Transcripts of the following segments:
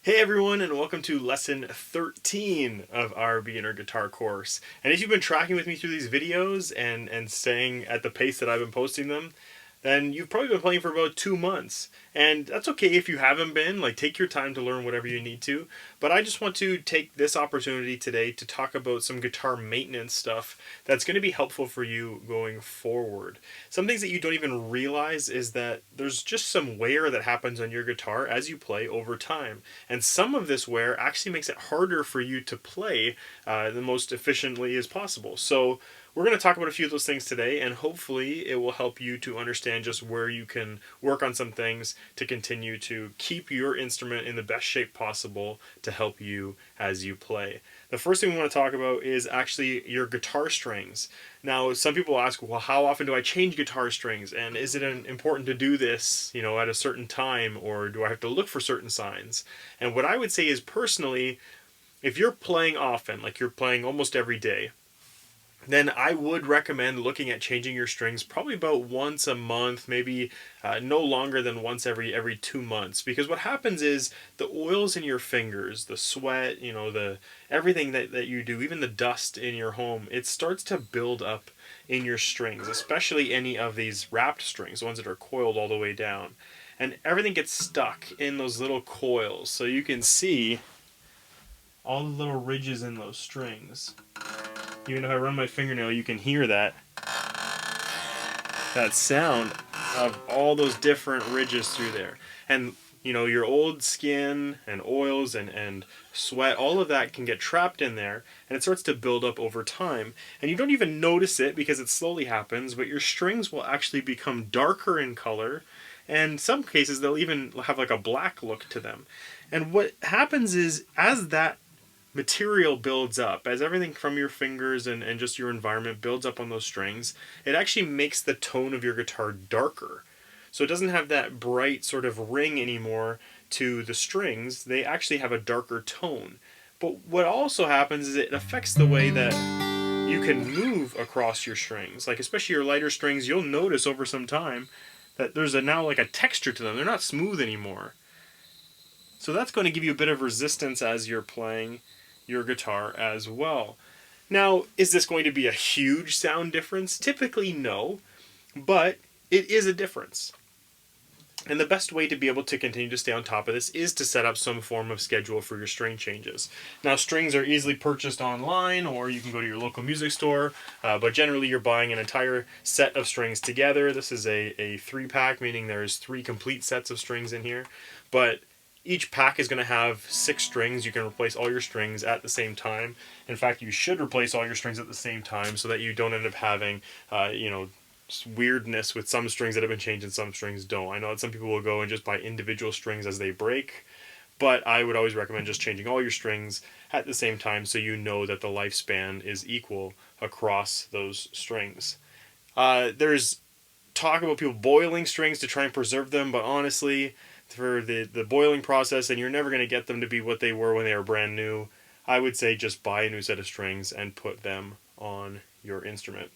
Hey everyone, and welcome to lesson 13 of our beginner guitar course. And if you've been tracking with me through these videos and staying at the pace that I've been posting them, then you've probably been playing for about 2 months. And that's okay if you haven't been, take your time to learn whatever you need to. But I just want to take this opportunity today to talk about some guitar maintenance stuff that's going to be helpful for you going forward. Some things that you don't even realize is that there's just some wear that happens on your guitar as you play over time. And some of this wear actually makes it harder for you to play the most efficiently as possible. So we're going to talk about a few of those things today, and hopefully it will help you to understand just where you can work on some things to continue to keep your instrument in the best shape possible to help you as you play. The first thing we want to talk about is actually your guitar strings. Now, some people ask, well, how often do I change guitar strings? And is it important to do this, at a certain time, or do I have to look for certain signs? And what I would say is, personally, if you're playing often, like you're playing almost every day, then I would recommend looking at changing your strings probably about once a month, maybe no longer than once every 2 months. Because what happens is the oils in your fingers, the sweat, the everything that you do, even the dust in your home, it starts to build up in your strings, especially any of these wrapped strings, the ones that are coiled all the way down. And everything gets stuck in those little coils. So you can see all the little ridges in those strings. Even if I run my fingernail, you can hear that sound of all those different ridges through there. And your old skin and oils and sweat, all of that can get trapped in there, and it starts to build up over time. And you don't even notice it because it slowly happens, but your strings will actually become darker in color, and in some cases they'll even have like a black look to them. And what happens is, as that material builds up, as everything from your fingers and just your environment builds up on those strings, it actually makes the tone of your guitar darker. So it doesn't have that bright sort of ring anymore to the strings. They actually have a darker tone. But what also happens is it affects the way that you can move across your strings. Like, especially your lighter strings, you'll notice over some time that there's now like a texture to them. They're not smooth anymore. So that's going to give you a bit of resistance as you're playing your guitar as well. Now, is this going to be a huge sound difference? Typically, no, but it is a difference. And the best way to be able to continue to stay on top of this is to set up some form of schedule for your string changes. Now, strings are easily purchased online, or you can go to your local music store, but generally you're buying an entire set of strings together. This is a 3-pack, meaning there's 3 complete sets of strings in here, but each pack is going to have 6 strings. You can replace all your strings at the same time. In fact, you should replace all your strings at the same time so that you don't end up having, weirdness with some strings that have been changed and some strings don't. I know that some people will go and just buy individual strings as they break, but I would always recommend just changing all your strings at the same time so you know that the lifespan is equal across those strings. There's talk about people boiling strings to try and preserve them, but honestly, for the boiling process, and you're never going to get them to be what they were when they were brand new, I would say just buy a new set of strings and put them on your instrument.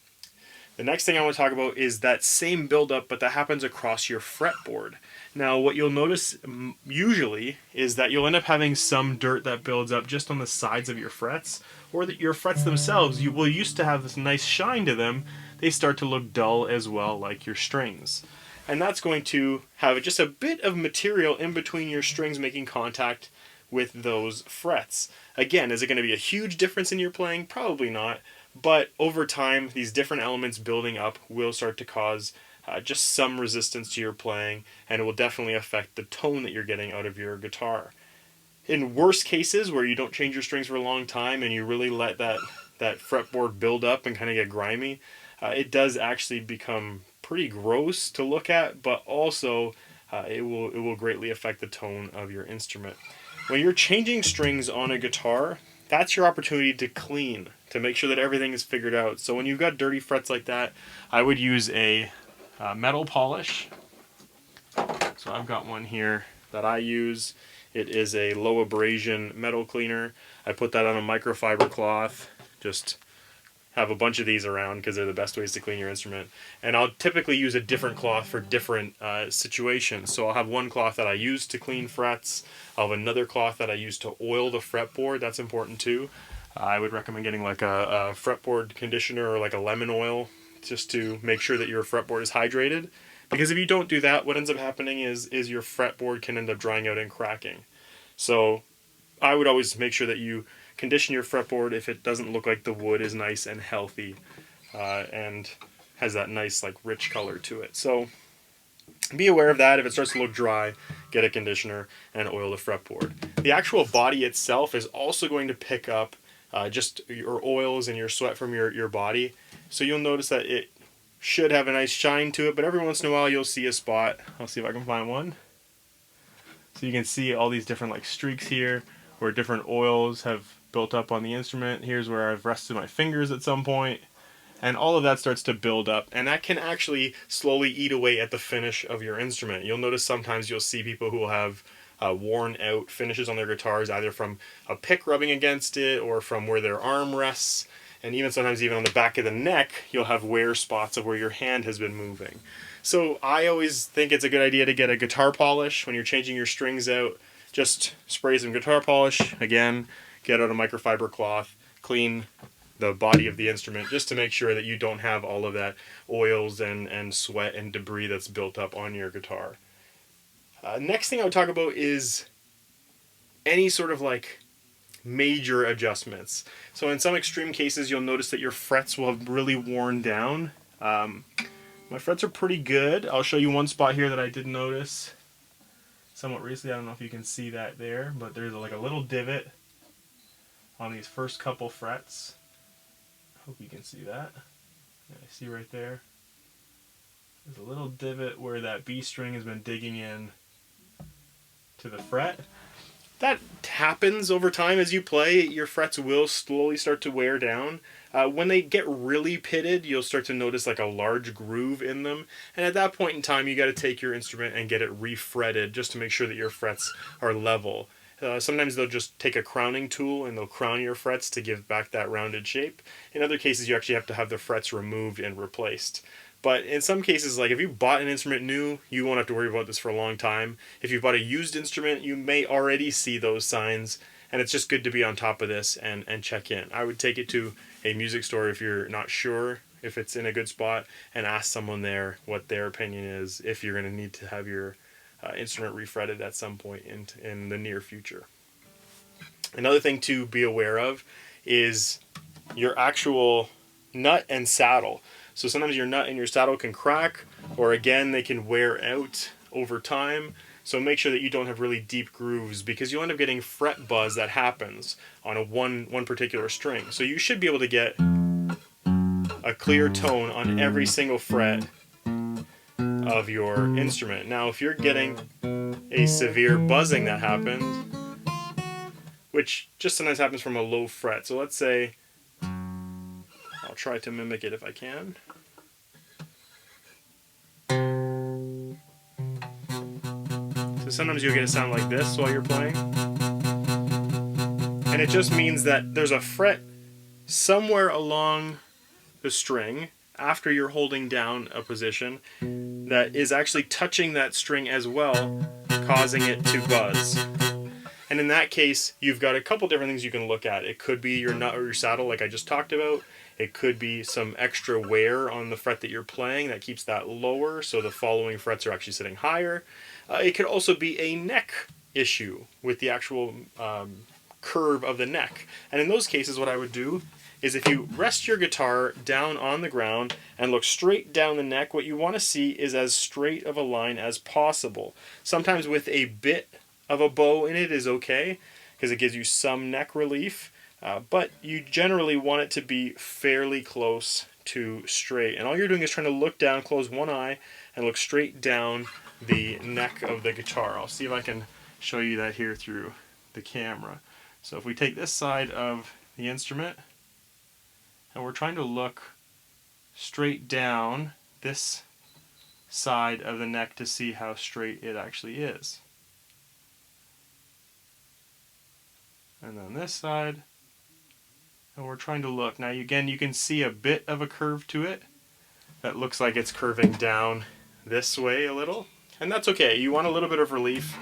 The next thing I want to talk about is that same buildup, but that happens across your fretboard. Now, what you'll notice usually is that you'll end up having some dirt that builds up just on the sides of your frets, or that your frets themselves, you will used to have this nice shine to them, they start to look dull as well, like your strings. And that's going to have just a bit of material in between your strings making contact with those frets. Again, is it going to be a huge difference in your playing? Probably not. But over time, these different elements building up will start to cause just some resistance to your playing, and it will definitely affect the tone that you're getting out of your guitar. In worst cases, where you don't change your strings for a long time and you really let that fretboard build up and kind of get grimy, it does actually become pretty gross to look at, but also it will greatly affect the tone of your instrument. When you're changing strings on a guitar, that's your opportunity to clean, to make sure that everything is figured out. So when you've got dirty frets like that, I would use a metal polish. So I've got one here that I use. It is a low abrasion metal cleaner. I put that on a microfiber cloth, just have a bunch of these around because they're the best ways to clean your instrument. And I'll typically use a different cloth for different situations. So I'll have one cloth that I use to clean frets. I'll have another cloth that I use to oil the fretboard. That's important too. I would recommend getting like a fretboard conditioner or like a lemon oil just to make sure that your fretboard is hydrated. Because if you don't do that, what ends up happening is your fretboard can end up drying out and cracking. So I would always make sure that you condition your fretboard if it doesn't look like the wood is nice and healthy and has that nice like rich color to it. So be aware of that. If it starts to look dry, get a conditioner and oil the fretboard. The actual body itself is also going to pick up just your oils and your sweat from your body. So you'll notice that it should have a nice shine to it, but every once in a while you'll see a spot. I'll see if I can find one. So you can see all these different like streaks here where different oils have built up on the instrument. Here's where I've rested my fingers at some point. And all of that starts to build up, and that can actually slowly eat away at the finish of your instrument. You'll notice sometimes you'll see people who will have worn out finishes on their guitars, either from a pick rubbing against it or from where their arm rests, and even sometimes even on the back of the neck, you'll have wear spots of where your hand has been moving. So I always think it's a good idea to get a guitar polish when you're changing your strings out. Just spray some guitar polish, again, get out a microfiber cloth, clean the body of the instrument just to make sure that you don't have all of that oils and sweat and debris that's built up on your guitar. Next thing I would talk about is any sort of like major adjustments. So in some extreme cases you'll notice that your frets will have really worn down. My frets are pretty good. I'll show you one spot here that I did notice somewhat recently. I don't know if you can see that there, but there's like a little divot on these first couple frets. Hope you can see that. Yeah, I see right there. There's a little divot where that B string has been digging in to the fret. That happens over time as you play. Your frets will slowly start to wear down. When they get really pitted, you'll start to notice like a large groove in them. And at that point in time, you got to take your instrument and get it refretted just to make sure that your frets are level. Sometimes they'll just take a crowning tool and they'll crown your frets to give back that rounded shape. In other cases, you actually have to have the frets removed and replaced. But in some cases, like if you bought an instrument new, you won't have to worry about this for a long time. If you bought a used instrument, you may already see those signs, and it's just good to be on top of this and check in. I would take it to a music store if you're not sure if it's in a good spot and ask someone there what their opinion is if you're going to need to have your instrument refretted at some point in the near future. Another thing to be aware of is your actual nut and saddle. So sometimes your nut and your saddle can crack, or again they can wear out over time. So make sure that you don't have really deep grooves, because you'll end up getting fret buzz that happens on one particular string. So you should be able to get a clear tone on every single fret of your instrument. Now if you're getting a severe buzzing that happens, which just sometimes happens from a low fret. So let's say, I'll try to mimic it if I can. So sometimes you'll get a sound like this while you're playing. And it just means that there's a fret somewhere along the string after you're holding down a position that is actually touching that string as well, causing it to buzz. And in that case, you've got a couple different things you can look at. It could be your nut or your saddle, like I just talked about. It could be some extra wear on the fret that you're playing that keeps that lower, so the following frets are actually sitting higher. It could also be a neck issue with the actual curve of the neck. And in those cases, what I would do is if you rest your guitar down on the ground and look straight down the neck, what you want to see is as straight of a line as possible. Sometimes with a bit of a bow in it is okay, because it gives you some neck relief, but you generally want it to be fairly close to straight. And all you're doing is trying to look down, close one eye, and look straight down the neck of the guitar. I'll see if I can show you that here through the camera. So if we take this side of the instrument, and we're trying to look straight down this side of the neck to see how straight it actually is. And then this side, And we're trying to look. Now again, you can see a bit of a curve to it. That looks like it's curving down this way a little. And that's okay. You want a little bit of relief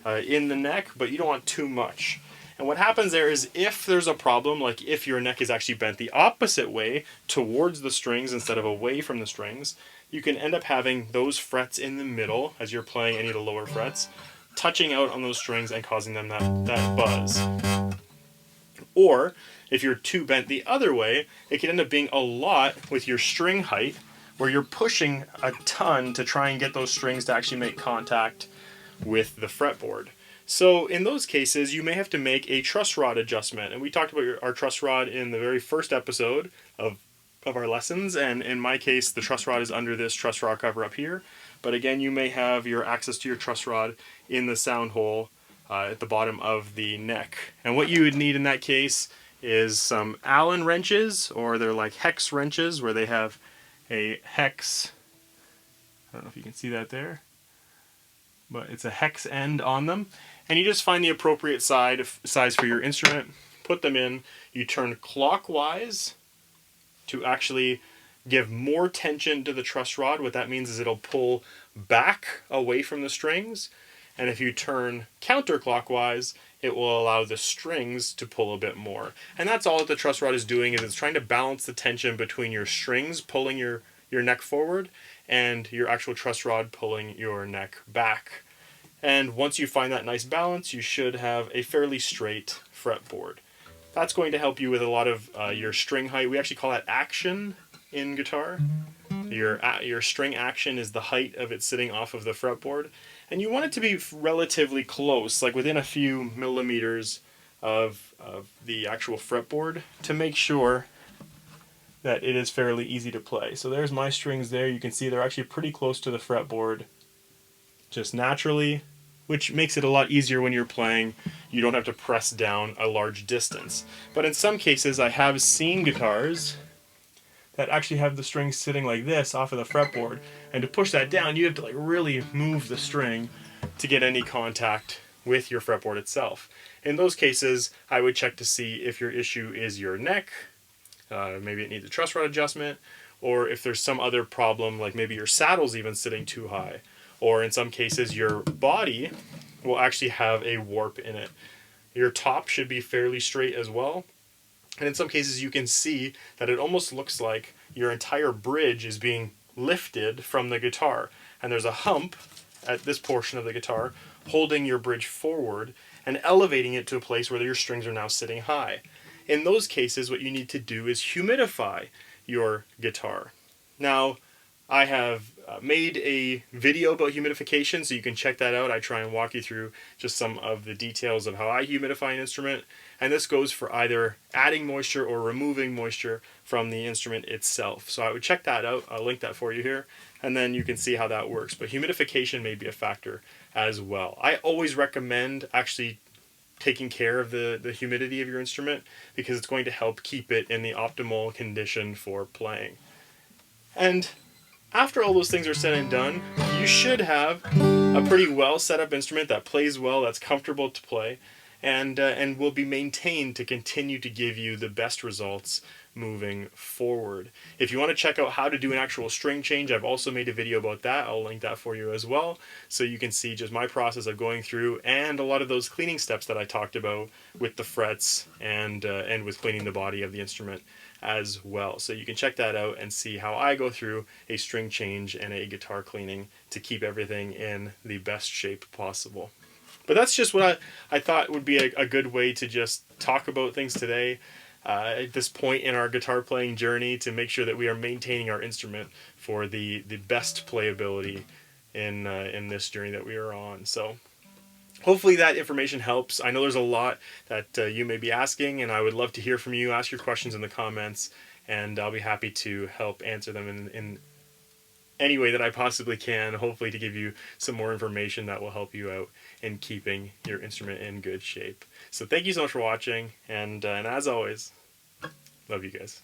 in the neck, but you don't want too much. And what happens there is if there's a problem, like if your neck is actually bent the opposite way towards the strings instead of away from the strings, you can end up having those frets in the middle as you're playing any of the lower frets, touching out on those strings and causing them that buzz. Or if you're too bent the other way, it can end up being a lot with your string height, where you're pushing a ton to try and get those strings to actually make contact with the fretboard. So in those cases, you may have to make a truss rod adjustment. And we talked about our truss rod in the very first episode of our lessons. And in my case, the truss rod is under this truss rod cover up here. But again, you may have your access to your truss rod in the sound hole at the bottom of the neck. And what you would need in that case is some Allen wrenches, or they're like hex wrenches, where they have a hex, I don't know if you can see that there, but it's a hex end on them. And you just find the appropriate size for your instrument, put them in, you turn clockwise to actually give more tension to the truss rod. What that means is it'll pull back away from the strings. And if you turn counterclockwise, it will allow the strings to pull a bit more. And that's all that the truss rod is doing, is it's trying to balance the tension between your strings pulling your neck forward and your actual truss rod pulling your neck back. And once you find that nice balance, you should have a fairly straight fretboard. That's going to help you with a lot of your string height. We actually call that action in guitar. Your string action is the height of it sitting off of the fretboard. And you want it to be relatively close, like within a few millimeters of the actual fretboard, to make sure that it is fairly easy to play. So there's my strings there. You can see they're actually pretty close to the fretboard just naturally, which makes it a lot easier when you're playing. You don't have to press down a large distance. But in some cases, I have seen guitars that actually have the strings sitting like this off of the fretboard, and to push that down, you have to like really move the string to get any contact with your fretboard itself. In those cases, I would check to see if your issue is your neck, maybe it needs a truss rod adjustment, or if there's some other problem, like maybe your saddle's even sitting too high, or in some cases your body will actually have a warp in it. Your top should be fairly straight as well. And in some cases you can see that it almost looks like your entire bridge is being lifted from the guitar. And there's a hump at this portion of the guitar holding your bridge forward and elevating it to a place where your strings are now sitting high. In those cases, what you need to do is humidify your guitar. Now, I have made a video about humidification, so you can check that out. I try and walk you through just some of the details of how I humidify an instrument. And this goes for either adding moisture or removing moisture from the instrument itself. So I would check that out. I'll link that for you here, and then you can see how that works. But humidification may be a factor as well. I always recommend actually taking care of the humidity of your instrument, because it's going to help keep it in the optimal condition for playing. And after all those things are said and done, you should have a pretty well set up instrument that plays well, that's comfortable to play, and will be maintained to continue to give you the best results moving forward. If you want to check out how to do an actual string change, I've also made a video about that. I'll link that for you as well, so you can see just my process of going through and a lot of those cleaning steps that I talked about with the frets and with cleaning the body of the instrument as well. So you can check that out and see how I go through a string change and a guitar cleaning to keep everything in the best shape possible. But that's just what I thought would be a good way to just talk about things today at this point in our guitar playing journey, to make sure that we are maintaining our instrument for the best playability in this journey that we are on. So hopefully that information helps. I know there's a lot that you may be asking, and I would love to hear from you. Ask your questions in the comments, and I'll be happy to help answer them in any way that I possibly can, hopefully to give you some more information that will help you out in keeping your instrument in good shape. So thank you so much for watching, and as always, love you guys.